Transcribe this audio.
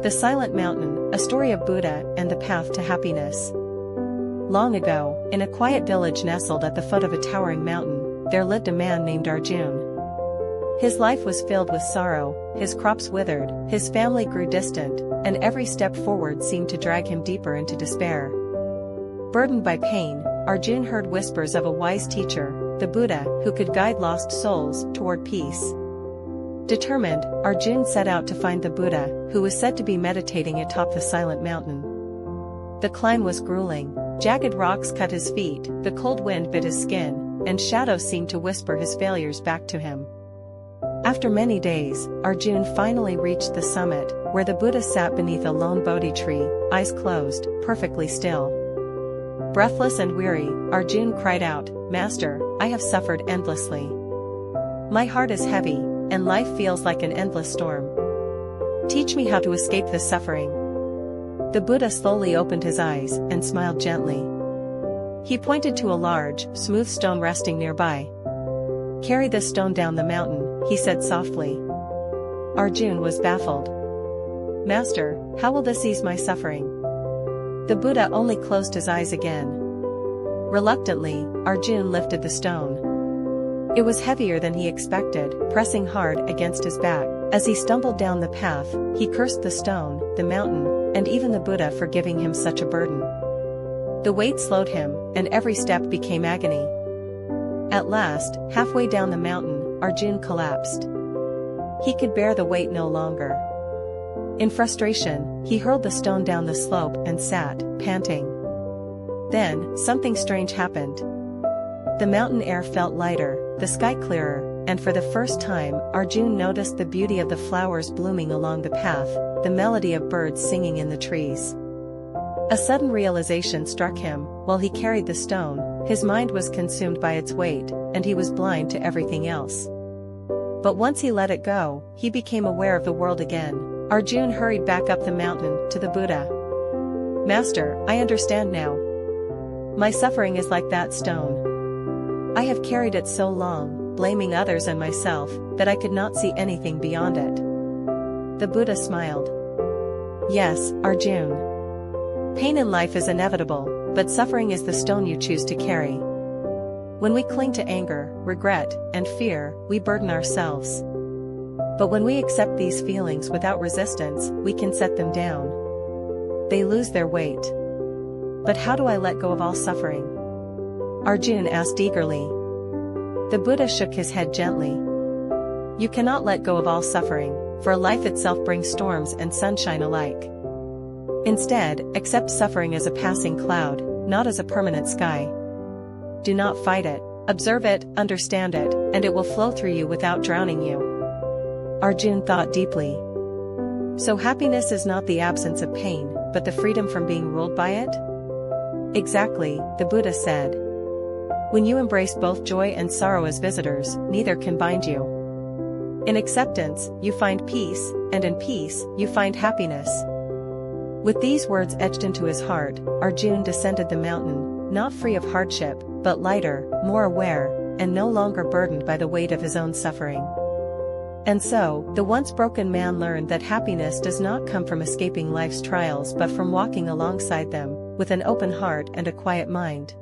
The Silent Mountain, a story of Buddha and the path to happiness. Long ago, in a quiet village nestled at the foot of a towering mountain, there lived a man named Arjun. His life was filled with sorrow, his crops withered, his family grew distant, and every step forward seemed to drag him deeper into despair. Burdened by pain, Arjun heard whispers of a wise teacher, the Buddha, who could guide lost souls toward peace. Determined, Arjun set out to find the Buddha, who was said to be meditating atop the silent mountain. The climb was grueling. Jagged rocks cut his feet, the cold wind bit his skin, and shadows seemed to whisper his failures back to him. After many days, Arjun finally reached the summit, where the Buddha sat beneath a lone Bodhi tree, eyes closed, perfectly still. Breathless and weary, Arjun cried out, "Master, I have suffered endlessly. My heart is heavy, and life feels like an endless storm. Teach me how to escape this suffering." The Buddha slowly opened his eyes and smiled gently. He pointed to a large, smooth stone resting nearby. "Carry this stone down the mountain," he said softly. Arjun was baffled. "Master, how will this ease my suffering?" The Buddha only closed his eyes again. Reluctantly, Arjun lifted the stone. It was heavier than he expected, pressing hard against his back. As he stumbled down the path, he cursed the stone, the mountain, and even the Buddha for giving him such a burden. The weight slowed him, and every step became agony. At last, halfway down the mountain, Arjun collapsed. He could bear the weight no longer. In frustration, he hurled the stone down the slope and sat, panting. Then, something strange happened. The mountain air felt lighter, the sky clearer, and for the first time, Arjun noticed the beauty of the flowers blooming along the path, the melody of birds singing in the trees. A sudden realization struck him. While he carried the stone, his mind was consumed by its weight, and he was blind to everything else. But once he let it go, he became aware of the world again. Arjun hurried back up the mountain to the Buddha. "Master, I understand now. My suffering is like that stone. I have carried it so long, blaming others and myself, that I could not see anything beyond it." The Buddha smiled. "Yes, Arjun. Pain in life is inevitable, but suffering is the stone you choose to carry. When we cling to anger, regret, and fear, we burden ourselves. But when we accept these feelings without resistance, we can set them down. They lose their weight." "But how do I let go of all suffering?" Arjun asked eagerly. The Buddha shook his head gently. "You cannot let go of all suffering, for life itself brings storms and sunshine alike. Instead, accept suffering as a passing cloud, not as a permanent sky. Do not fight it, observe it, understand it, and it will flow through you without drowning you." Arjun thought deeply. So happiness is not the absence of pain, but the freedom from being ruled by it? Exactly, the Buddha said. When you embrace both joy and sorrow as visitors, neither can bind you. In acceptance, you find peace, and in peace, you find happiness. With these words etched into his heart, Arjun descended the mountain, not free of hardship, but lighter, more aware, and no longer burdened by the weight of his own suffering. And so, the once broken man learned that happiness does not come from escaping life's trials but from walking alongside them, with an open heart and a quiet mind.